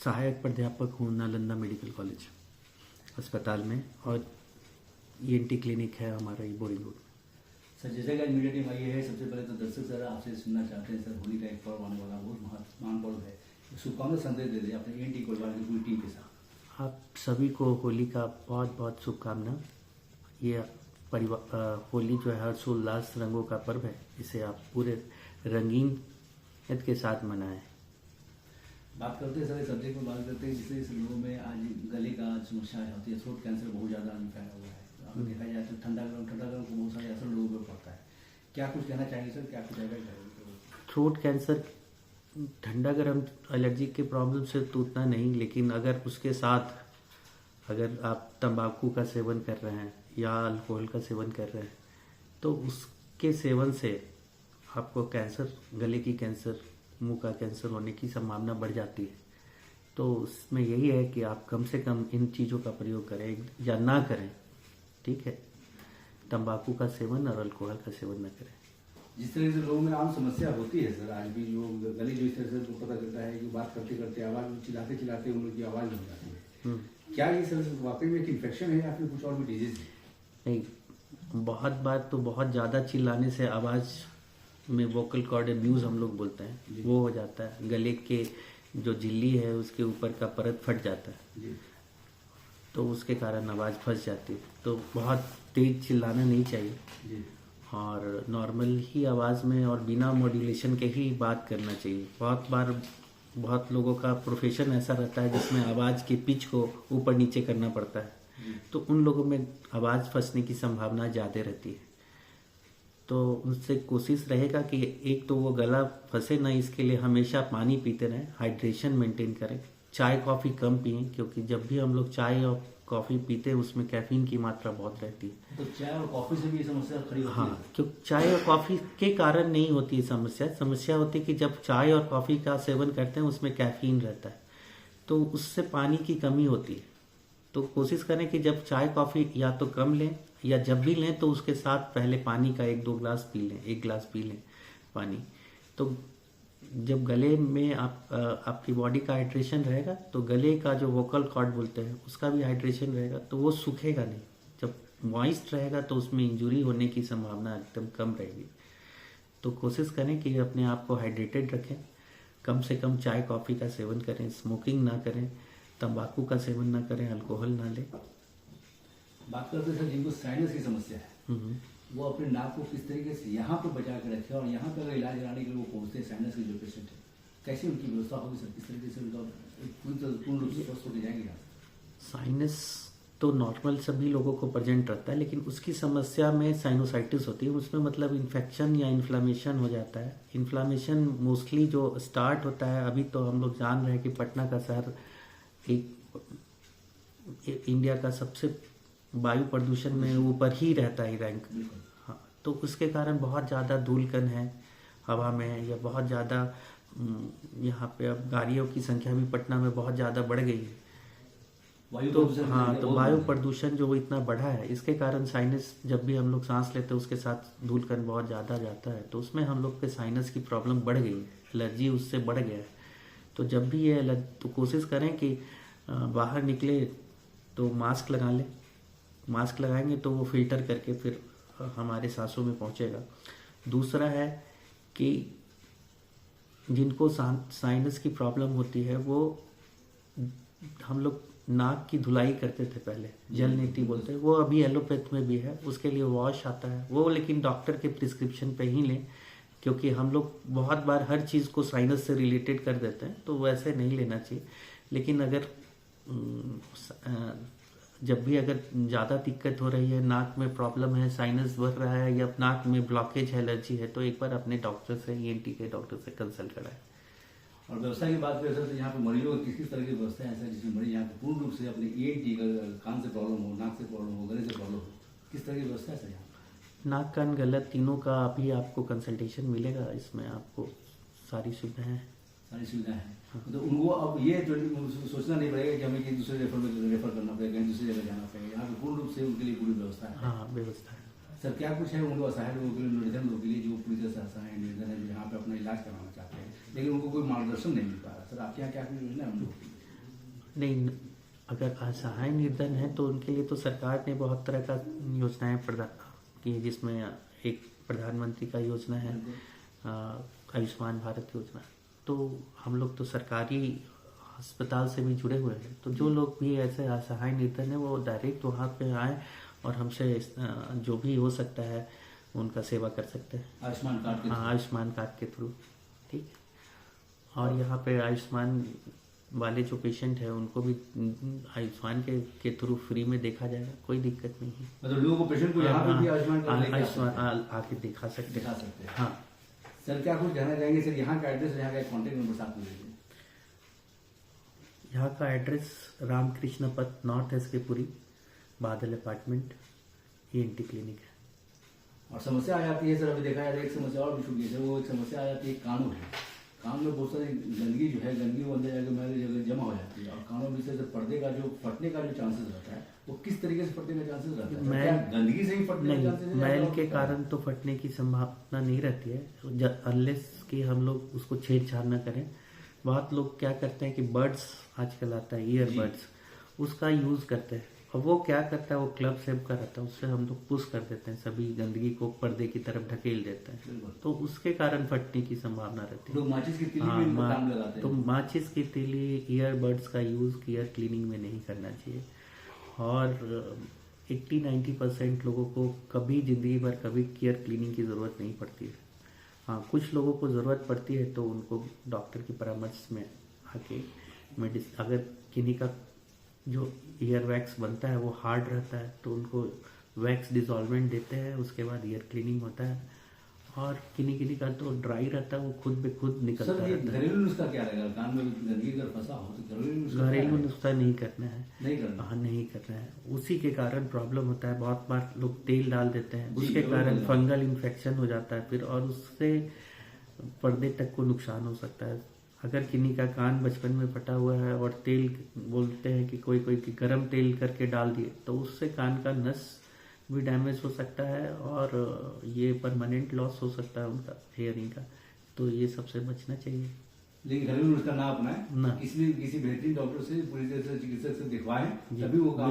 सहायक प्राध्यापक हूँ नालंदा मेडिकल कॉलेज अस्पताल में, और ENT क्लिनिक है हमारा ये बोरिंग रोड। सर, जैसे कि मीडिया टीम आई है, सबसे पहले तो दर्शक सर आपसे सुनना चाहते हैं सर, होली का एक पर्व आने वाला, बहुत महान पर्व है, शुभकामना संदेश दे दें अपने ENT परिवार की पूरी टीम के साथ। आप सभी को होली का बहुत बहुत शुभकामना। ये होली जो है हर्षोल्लास रंगों का पर्व है, इसे आप पूरे रंगीन के साथ मनाएं। बात करते हैं सर इस सब्जेक्ट में, बात करते हैं जिससे इस लोगों में आज गले का समस्या होती है, थ्रोट कैंसर बहुत ज़्यादा फैला हुआ है। अगर देखा जाए तो ठंडा गर्म को बहुत सारे असर लोगों पर पड़ता है। क्या कुछ कहना चाहेंगे सर, क्या कुछ है? थ्रोट कैंसर ठंडा गर्म एलर्जी के प्रॉब्लम से तो उतना नहीं, लेकिन अगर उसके साथ अगर आप तंबाकू का सेवन कर रहे हैं या अल्कोहल का सेवन कर रहे हैं तो उसके सेवन से आपको कैंसर, गले की कैंसर, मुंह का कैंसर होने की संभावना बढ़ जाती है। तो उसमें यही है कि आप कम से कम इन चीज़ों का प्रयोग करें या ना करें, ठीक है। तंबाकू का सेवन और अल्कोहल का सेवन ना करें। जिस तरह से लोगों में आम समस्या होती है सर, आज भी लोग गले जो इस तरह से पता चलता है कि बात करते करते आवाज़ चिल्लाते चिल्लाते उन लोग की आवाज़ बन जाती है, क्या ये सर वाकई में एक इन्फेक्शन है या फिर कुछ और भी डिजीज है? नहीं, बहुत बार तो बहुत ज़्यादा चिल्लाने से आवाज़ में वोकल कॉर्ड एब्यूज हम लोग बोलते हैं, वो हो जाता है। गले के जो झिल्ली है उसके ऊपर का परत फट जाता है, तो उसके कारण आवाज़ फंस जाती है। तो बहुत तेज चिल्लाना नहीं चाहिए और नॉर्मल ही आवाज़ में और बिना मॉड्यूलेशन के ही बात करना चाहिए। बहुत बार बहुत लोगों का प्रोफेशन ऐसा रहता है जिसमें आवाज़ के पिच को ऊपर नीचे करना पड़ता है, तो उन लोगों में आवाज़ फंसने की संभावना ज़्यादा रहती है। तो उनसे कोशिश रहेगा कि एक तो वो गला फंसे ना, इसके लिए हमेशा पानी पीते रहें, हाइड्रेशन मेंटेन करें। चाय कॉफ़ी कम पिएं, क्योंकि जब भी हम लोग चाय और कॉफ़ी पीते हैं उसमें कैफीन की मात्रा बहुत रहती है। तो चाय और कॉफ़ी से भी ये समस्या खड़ी होती है? हाँ, क्योंकि चाय और कॉफ़ी के कारण नहीं होती समस्या होती है कि जब चाय और कॉफ़ी का सेवन करते हैं उसमें कैफीन रहता है, तो उससे पानी की कमी होती है। तो कोशिश करें कि जब चाय कॉफ़ी या तो कम लें, या जब भी लें तो उसके साथ पहले पानी का 1-2 गिलास पी लें, 1 गिलास पी लें पानी। तो जब गले में आपकी बॉडी का हाइड्रेशन रहेगा तो गले का जो वोकल कॉर्ड बोलते हैं उसका भी हाइड्रेशन रहेगा, तो वो सूखेगा नहीं। जब मॉइस्ट रहेगा तो उसमें इंजरी होने की संभावना एकदम कम रहेगी। तो कोशिश करें कि अपने आप को हाइड्रेटेड रखें, कम से कम चाय कॉफ़ी का सेवन करें, स्मोकिंग ना करें, तंबाकू का सेवन ना करें, अल्कोहल ना लें। बात करते हैं सर जिनको साइनस की समस्या है, वो अपने नाक को किस तरीके से यहाँ पे बचा के रखे, और यहाँ पे अगर इलाज कराने के लिए वो पहुँचते हैं साइनस के जो पेशेंट है, कैसी उनकी व्यवस्था होगी सर, किस तरीके से उनका पूर्ण रूप से स्वस्थ होकर जाएंगे? साइनस तो नॉर्मल सभी लोगों को प्रेजेंट रहता है, लेकिन उसकी समस्या में साइनोसाइटिस होती है। उसमें मतलब इन्फेक्शन या इन्फ्लामेशन हो जाता है। इन्फ्लामेशन मोस्टली जो स्टार्ट होता है, अभी तो हम लोग जान रहे हैं कि पटना का शहर एक इंडिया का सबसे वायु प्रदूषण में ऊपर ही रहता है रैंक। हाँ, तो उसके कारण बहुत ज़्यादा धूलकण है हवा में, या बहुत ज़्यादा यहाँ पे अब गाड़ियों की संख्या भी पटना में बहुत ज़्यादा बढ़ गई है। तो वायु प्रदूषण जो इतना बढ़ा है, इसके कारण साइनस, जब भी हम लोग सांस लेते हैं उसके साथ धूलकण बहुत ज़्यादा जाता है, तो उसमें हम लोग के साइनस की प्रॉब्लम बढ़ गई है, एलर्जी उससे बढ़ गया है। तो जब भी ये तो कोशिश करें कि बाहर निकले तो मास्क लगा लें। मास्क लगाएंगे तो वो फिल्टर करके फिर हमारे सांसों में पहुंचेगा। दूसरा है कि जिनको साइनस की प्रॉब्लम होती है, वो हम लोग नाक की धुलाई करते थे पहले, जल नीति बोलते हैं, वो अभी एलोपैथ में भी है, उसके लिए वॉश आता है वो, लेकिन डॉक्टर के प्रिस्क्रिप्शन पे ही लें, क्योंकि हम लोग बहुत बार हर चीज़ को साइनस से रिलेटेड कर देते हैं, तो वैसे नहीं लेना चाहिए। लेकिन अगर जब भी अगर ज़्यादा दिक्कत हो रही है, नाक में प्रॉब्लम है, साइनस बढ़ रहा है या नाक में ब्लॉकेज है, एलर्जी है, तो एक बार अपने डॉक्टर से, ENT के डॉक्टर से कंसल्ट कराएं। और व्यवस्था की बात करें सर, तो यहाँ पे मरीजों की किस तरह की व्यवस्था है सर, जिसमें मरीज यहाँ पे पूर्ण रूप से अपने ENT का कान से प्रॉब्लम हो, नाक से प्रॉब्लम हो, गले से प्रॉब्लम हो, किस तरह की व्यवस्था है सर यहाँ? नाक कान गला तीनों का अभी आपको कंसल्टेशन मिलेगा, इसमें आपको सारी सुविधाएं हैं। तो उनको अब ये सोचना नहीं पड़ेगा कि हमें किसी दूसरे रेफर करना पड़ेगा, दूसरी जगह जाना पड़ेगा, यहाँ पे पूर्ण रूप से उनके लिए पूरी व्यवस्था है। हाँ, व्यवस्था है सर। क्या कुछ है उनको असहाय लोगों के लिए, निर्धन लोगों के लिए जो पूरी तरह से असहाय निर्धन है, जो यहाँ पे अपना इलाज कराना चाहते हैं लेकिन उनको कोई मार्गदर्शन नहीं मिल पा रहा, सर आपके यहाँ क्या कुछ योजना है उन लोगों की? नहीं, अगर असहाय निर्धन है तो उनके लिए तो सरकार ने बहुत तरह का योजनाएं प्रदान की है, जिसमें एक प्रधानमंत्री का योजना है, आयुष्मान भारत योजना। तो हम लोग तो सरकारी अस्पताल से भी जुड़े हुए हैं, तो जो लोग भी ऐसे असहाय निर्धन है वो डायरेक्ट वहाँ पे आए और हमसे जो भी हो सकता है उनका सेवा कर सकते हैं आयुष्मान कार्ड के हाँ, आयुष्मान कार्ड के थ्रू। ठीक है। और यहाँ पे आयुष्मान वाले जो पेशेंट है उनको भी आयुष्मान के थ्रू फ्री में देखा जाएगा, कोई दिक्कत नहीं है। मतलब लोगों को, पेशेंट को यहाँ पे भी आयुष्मान कार्ड लेके आयुष्मान आके दिखा सकते हैं। हाँ सर, क्या कुछ कहना चाहेंगे सर? यहाँ का एड्रेस, यहाँ का कॉन्टेक्ट नंबर साथ में लीजिए। यहाँ का एड्रेस रामकृष्ण पथ, नॉर्थ एसकेपुरी, बादल अपार्टमेंट, ENT क्लिनिक है। और समस्या आ जाती है सर, अभी देखा जाए एक समस्या और भी छूट गई सर, वो एक समस्या आ जाती है कानों में। कान में बहुत सारी गंदगी जो है, गंदगी वो अंदर जाकर मैले जगह जमा हो जाती है, और कानों में से पर्दे का जो फटने का जो चांसेस रहता है, वो किस तरीके से फटने का चांसेस रहता है? क्या गंदगी से ही फटने का चांसेस है? मैल के कारण तो फटने की संभावना नहीं रहती है, अनलेस कि हम लोग उसको छेड़छाड़ न करें। बहुत लोग क्या करते हैं कि बड्स आजकल आता है, ईयरबड्स, उसका यूज करते हैं, और वो क्या करता है, वो क्लब शेप का रहता है, उससे हम लोग पुश कर देते हैं, सभी गंदगी को पर्दे की तरफ ढकेल देते हैं, तो उसके कारण फटने की संभावना रहती है। लोग माचिस की तीली में इनको काम लगाते हैं। तो माचिस की तीली, ईयरबड्स का यूज ईयर क्लीनिंग में नहीं करना चाहिए। और 80-90% लोगों को कभी जिंदगी भर कभी ईयर क्लीनिंग की जरूरत नहीं पड़ती है। हाँ, कुछ लोगों को ज़रूरत पड़ती है, तो उनको डॉक्टर की परामर्श में आके अगर किन्हीं का जो ईयर वैक्स बनता है वो हार्ड रहता है, तो उनको वैक्स डिजॉल्वेंट देते हैं, उसके बाद ईयर क्लीनिंग होता है। और किन्हीं का तो ड्राई रहता है, वो खुद ब खुद निकलता सर, रहता है। घरेलू नुस्खा क्या रहेगा? कान में गंदगी अगर फंसा हो तो घरेलू नुस्खा नहीं करना है, नहीं करना। हाँ, नहीं करना है। उसी के कारण प्रॉब्लम होता है। बहुत बार लोग तेल डाल देते हैं, जी, उसके कारण फंगल इन्फेक्शन हो जाता है फिर, और उससे पर्दे तक को नुकसान हो सकता है। अगर किन्हीं का कान बचपन में फटा हुआ है और तेल, बोलते हैं कि कोई कि गर्म तेल करके डाल दिए, तो उससे कान का नस भी डैमेज हो सकता है, और ये परमानेंट लॉस हो सकता है उनका हेयरिंग का। तो ये सबसे बचना चाहिए। लेकिन घरेलू नुस्खा ना अपनाएं, ना, इसलिए किसी बेहतरीन डॉक्टर से, पूरी तरह से चिकित्सक से दिखवाएं, तभी वो काम